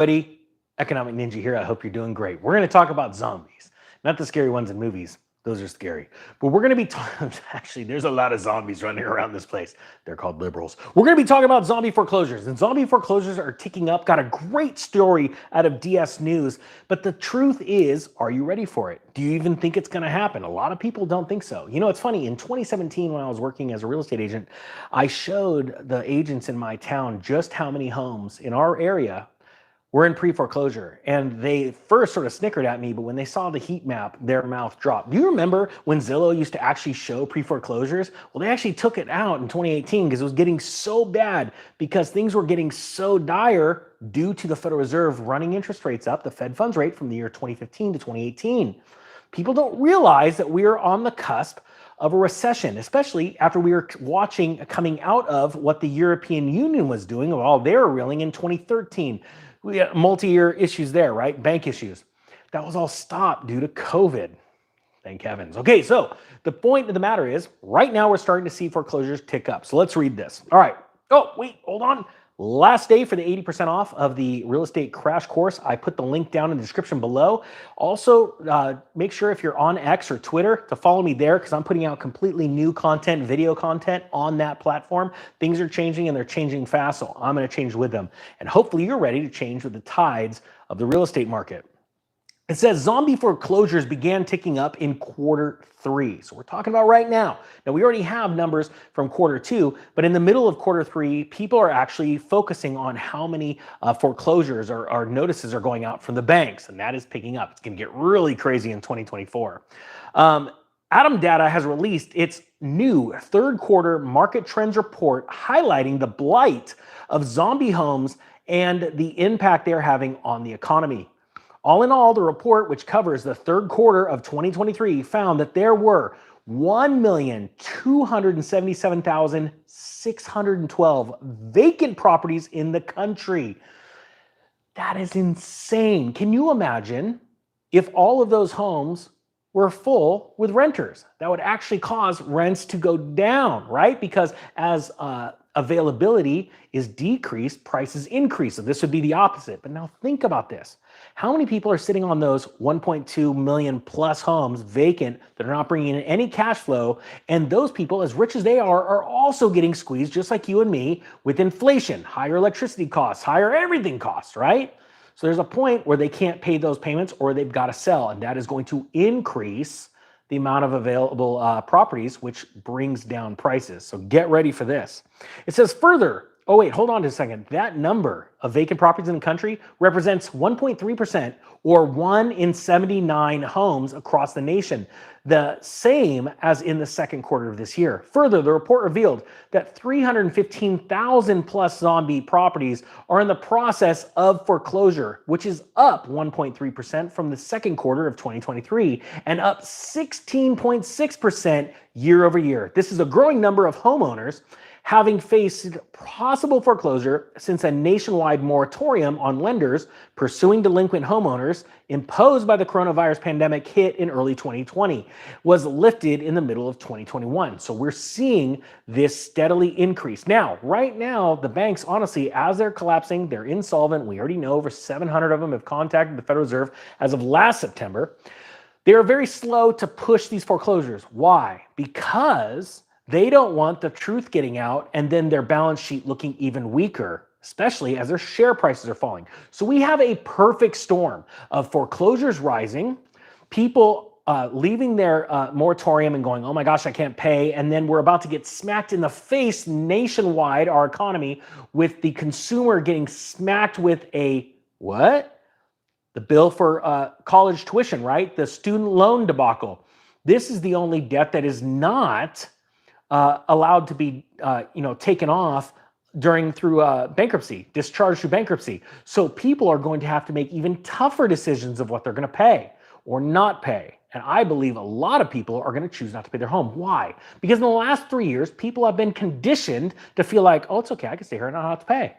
Buddy, Economic Ninja here. I hope you're doing great. We're going to talk about zombies, not the scary ones in movies. Those are scary. But we're going to be talking, actually, there's a lot of zombies running around this place. They're called liberals. We're going to be talking about zombie foreclosures. And zombie foreclosures are ticking up. Got a great story out of DS News. But the truth is, are you ready for it? Do you even think it's going to happen? A lot of people don't think so. You know, it's funny. In 2017, when I was working as a real estate agent, I showed the agents in my town just how many homes in our area we're in pre-foreclosure. And they first sort of snickered at me, but when they saw the heat map, their mouth dropped. Do you remember when Zillow used to actually show pre-foreclosures? Well, they actually took it out in 2018 because it was getting so bad because things were getting so dire due to the Federal Reserve running interest rates up, the Fed funds rate from the year 2015 to 2018. People don't realize that we are on the cusp of a recession, especially after we were watching coming out of what the European Union was doing while they were reeling in 2013. We had multi-year issues there, right? Bank issues. That was all stopped due to COVID. Thank heavens. Okay, so the point of the matter is, right now we're starting to see foreclosures tick up. So let's read this. All right. Oh, wait, hold on. Last day for the 80% off of the real estate crash course. I put the link down in the description below. Also, make sure if you're on X or Twitter to follow me there because I'm putting out completely new content, video content on that platform. Things are changing and they're changing fast, so I'm going to change with them. And hopefully you're ready to change with the tides of the real estate market. It says zombie foreclosures began ticking up in Q3. So we're talking about right now. Now we already have numbers from Q2, but in the middle of Q3, people are actually focusing on how many foreclosures or notices are going out from the banks, and that is picking up. It's going to get really crazy in 2024. Adam Data has released its new Q3 market trends report highlighting the blight of zombie homes and the impact they're having on the economy. All in all, the report, which covers the Q3 of 2023, found that there were 1,277,612 vacant properties in the country. That is insane. Can you imagine if all of those homes were full with renters? That would actually cause rents to go down, right? Because as availability is decreased, prices increase. So this would be the opposite. But now think about this. How many people are sitting on those 1.2 million plus homes vacant that are not bringing in any cash flow? And those people, as rich as they are also getting squeezed just like you and me with inflation, higher electricity costs, higher everything costs, right? So there's a point where they can't pay those payments or they've got to sell. And that is going to increase the amount of available properties, which brings down prices. So get ready for this. It says further, oh wait, hold on a second. That number of vacant properties in the country represents 1.3% or 1 in 79 homes across the nation, the same as in the Q2 of this year. Further, the report revealed that 315,000 plus zombie properties are in the process of foreclosure, which is up 1.3% from the Q2 of 2023 and up 16.6% year over year. This is a growing number of homeowners having faced possible foreclosure since a nationwide moratorium on lenders pursuing delinquent homeowners imposed by the coronavirus pandemic hit in early 2020 was lifted in the middle of 2021. So we're seeing this steadily increase. Now, right now, the banks, honestly, as they're collapsing, they're insolvent. We already know over 700 of them have contacted the Federal Reserve as of last September. They are very slow to push these foreclosures. Why? Because they don't want the truth getting out and then their balance sheet looking even weaker, especially as their share prices are falling. So we have a perfect storm of foreclosures rising, people leaving their moratorium and going, oh my gosh, I can't pay. And then we're about to get smacked in the face nationwide, our economy, with the consumer getting smacked with a what? The bill for college tuition, right? The student loan debacle. This is the only debt that is not allowed to be, taken off through bankruptcy, discharged through bankruptcy. So people are going to have to make even tougher decisions of what they're going to pay or not pay. And I believe a lot of people are going to choose not to pay their home. Why? Because in the last 3 years, people have been conditioned to feel like, oh, it's okay, I can stay here and I don't have to pay.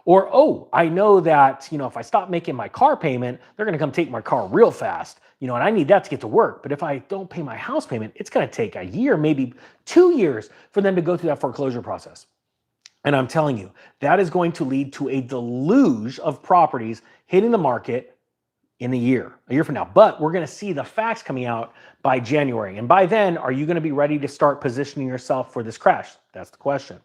Or, oh, I know that, if I stop making my car payment, they're going to come take my car real fast. And I need that to get to work. But if I don't pay my house payment, it's going to take a year, maybe 2 years for them to go through that foreclosure process. And I'm telling you, that is going to lead to a deluge of properties hitting the market in a year from now. But we're going to see the facts coming out by January. And by then, are you going to be ready to start positioning yourself for this crash? That's the question.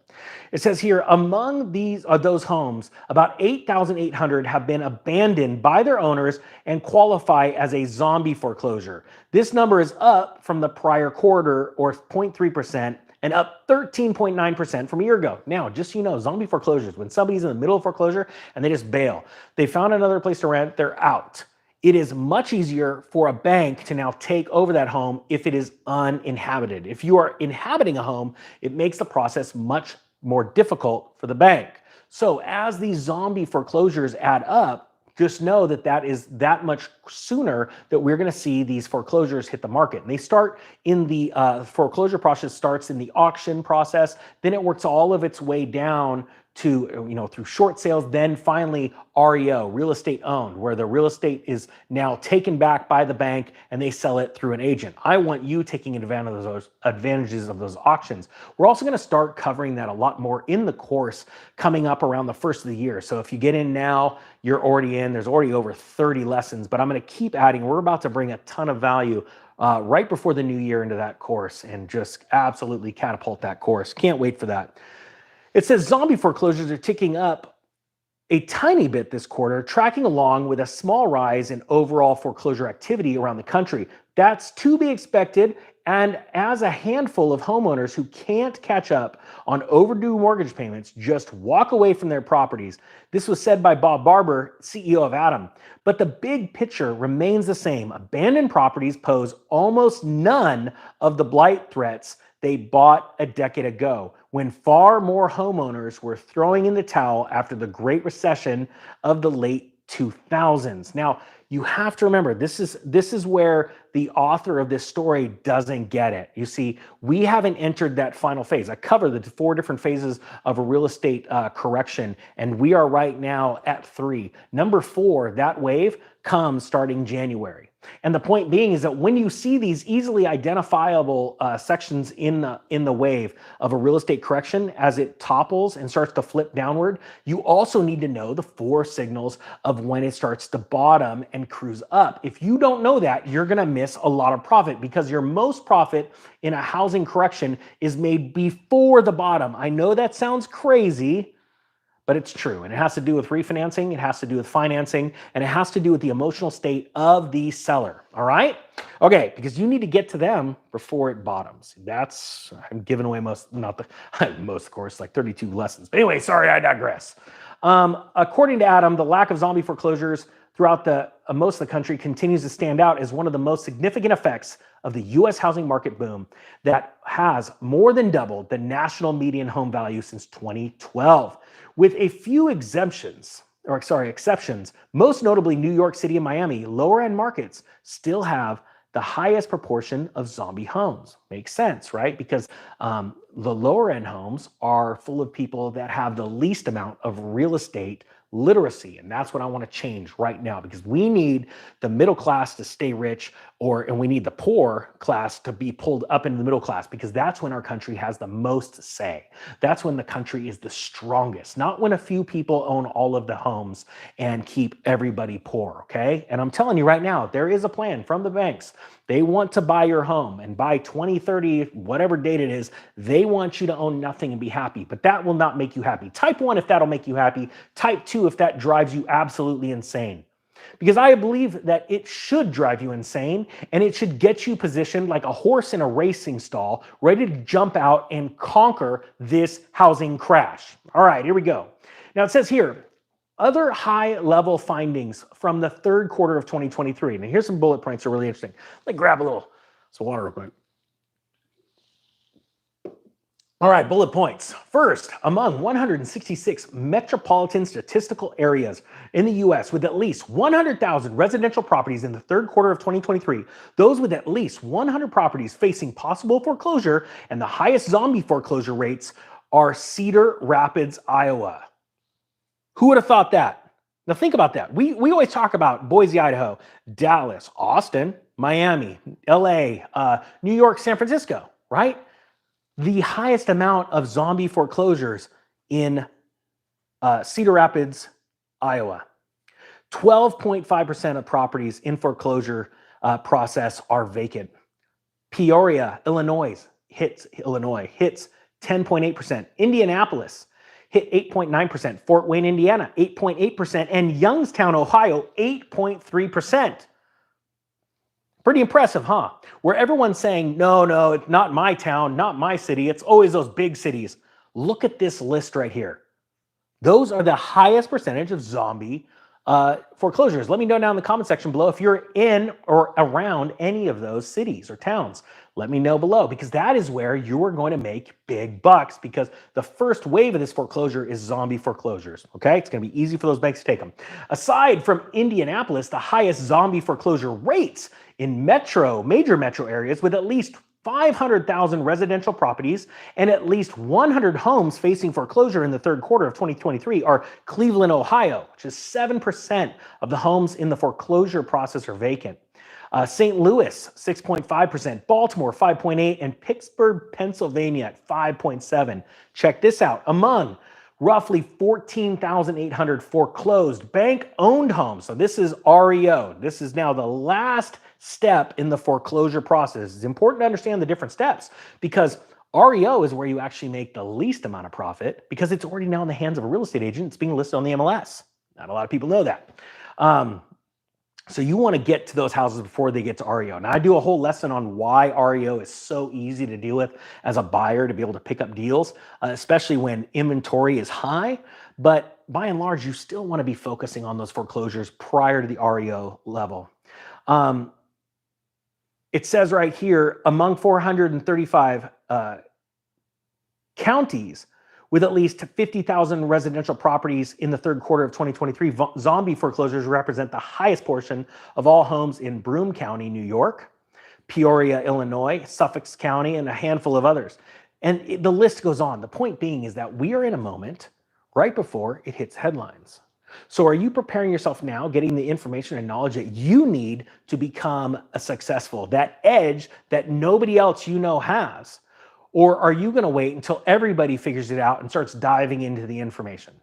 It says here, among those homes, about 8,800 have been abandoned by their owners and qualify as a zombie foreclosure. This number is up from the prior quarter, or 0.3%, and up 13.9% from a year ago. Now, just so you know, zombie foreclosures, when somebody's in the middle of foreclosure and they just bail, they found another place to rent, they're out. It is much easier for a bank to now take over that home if it is uninhabited. If you are inhabiting a home, it makes the process much more difficult for the bank. So as these zombie foreclosures add up, just know that that is that much sooner that we're going to see these foreclosures hit the market. And they start in the foreclosure process starts in the auction process, then it works all of its way down to, through short sales, then finally REO, real estate owned, where the real estate is now taken back by the bank and they sell it through an agent. I want you taking advantages of those auctions. We're also going to start covering that a lot more in the course coming up around the first of the year. So if you get in now, you're already in. There's already over 30 lessons, but I'm going to keep adding. We're about to bring a ton of value right before the new year into that course and just absolutely catapult that course. Can't wait for that. It says zombie foreclosures are ticking up a tiny bit this quarter, tracking along with a small rise in overall foreclosure activity around the country. That's to be expected, and as a handful of homeowners who can't catch up on overdue mortgage payments just walk away from their properties. This was said by Bob Barber, CEO of Adam. But the big picture remains the same. Abandoned properties pose almost none of the blight threats they bought a decade ago, when far more homeowners were throwing in the towel after the Great Recession of the late 2000s. Now, you have to remember, this is where the author of this story doesn't get it. You see, we haven't entered that final phase. I cover the 4 different phases of a real estate correction, and we are right now at 3. Number 4, that wave comes starting January. And the point being is that when you see these easily identifiable sections in the wave of a real estate correction as it topples and starts to flip downward, you also need to know the 4 signals of when it starts to bottom and cruise up. If you don't know that, you're going to miss a lot of profit, because your most profit in a housing correction is made before the bottom. I know that sounds crazy, but it's true. And it has to do with refinancing, it has to do with financing, and it has to do with the emotional state of the seller. All right? Okay, because you need to get to them before it bottoms. I'm giving away most, of course, like 32 lessons. But anyway, sorry, I digress. According to Adam, the lack of zombie foreclosures throughout most of the country continues to stand out as one of the most significant effects of the U.S. housing market boom that has more than doubled the national median home value since 2012. With a few exceptions, most notably New York City and Miami, lower end markets still have the highest proportion of zombie homes. Makes sense, right? Because the lower end homes are full of people that have the least amount of real estate literacy. And that's what I want to change right now, because we need the middle class to stay rich, and we need the poor class to be pulled up into the middle class, because that's when our country has the most say. That's when the country is the strongest, not when a few people own all of the homes and keep everybody poor, okay? And I'm telling you right now, there is a plan from the banks. They want to buy your home, and by 2030, whatever date it is, they want you to own nothing and be happy. But that will not make you happy. Type 1 if that'll make you happy. Type 2 if that drives you absolutely insane. Because I believe that it should drive you insane, and it should get you positioned like a horse in a racing stall, ready to jump out and conquer this housing crash. All right, here we go. Now it says here, other high-level findings from the third quarter of 2023. Now here's some bullet points that are really interesting. Let me grab some water real quick. All right, bullet points. First, among 166 metropolitan statistical areas in the U.S. with at least 100,000 residential properties in the third quarter of 2023, those with at least 100 properties facing possible foreclosure and the highest zombie foreclosure rates are Cedar Rapids, Iowa. Who would have thought that? Now think about that. We always talk about Boise, Idaho, Dallas, Austin, Miami, LA, New York, San Francisco, right? The highest amount of zombie foreclosures in Cedar Rapids, Iowa. 12.5% of properties in foreclosure process are vacant. Peoria, Illinois hits 10.8%. Indianapolis hit 8.9%. Fort Wayne, Indiana, 8.8%. And Youngstown, Ohio, 8.3%. Pretty impressive, huh? Where everyone's saying, no, it's not my town, not my city. It's always those big cities. Look at this list right here. Those are the highest percentage of zombie foreclosures. Let me know down in the comment section below if you're in or around any of those cities or towns. Let me know below, because that is where you are going to make big bucks, because the first wave of this foreclosure is zombie foreclosures, okay? It's going to be easy for those banks to take them. Aside from Indianapolis, the highest zombie foreclosure rates in major metro areas with at least 500,000 residential properties and at least 100 homes facing foreclosure in the third quarter of 2023 are Cleveland, Ohio, which is 7% of the homes in the foreclosure process are vacant. St. Louis, 6.5%, Baltimore, 5.8%, and Pittsburgh, Pennsylvania at 5.7%. Check this out. Among roughly 14,800 foreclosed bank-owned homes. So this is REO. This is now the last step in the foreclosure process. It's important to understand the different steps, because REO is where you actually make the least amount of profit, because it's already now in the hands of a real estate agent. It's being listed on the MLS. Not a lot of people know that. So you want to get to those houses before they get to REO. Now, I do a whole lesson on why REO is so easy to deal with as a buyer to be able to pick up deals, especially when inventory is high. But by and large, you still want to be focusing on those foreclosures prior to the REO level. It says right here, among 435 counties with at least 50,000 residential properties in the third quarter of 2023, zombie foreclosures represent the highest portion of all homes in Broome County, New York, Peoria, Illinois, Suffolk County, and a handful of others. And the list goes on. The point being is that we are in a moment right before it hits headlines. So are you preparing yourself now, getting the information and knowledge that you need to become a successful, that edge that nobody else you know has? Or are you going to wait until everybody figures it out and starts diving into the information?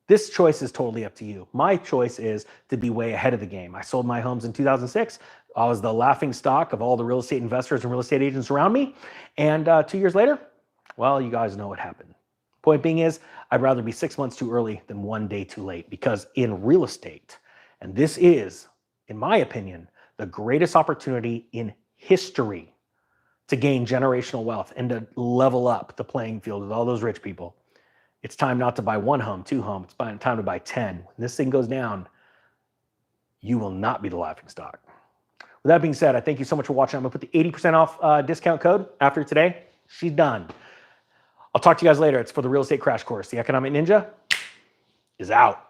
This choice is totally up to you. My choice is to be way ahead of the game. I sold my homes in 2006. I was the laughing stock of all the real estate investors and real estate agents around me. And 2 years later, well, you guys know what happened. Point being is, I'd rather be 6 months too early than 1 day too late, because in real estate, and this is, in my opinion, the greatest opportunity in history to gain generational wealth and to level up the playing field with all those rich people. It's time not to buy 1 home, 2 homes. It's time to buy 10. When this thing goes down, you will not be the laughing stock. With that being said, I thank you so much for watching. I'm going to put the 80% off discount code after today. She's done. I'll talk to you guys later. It's for the Real Estate Crash Course. The Economic Ninja is out.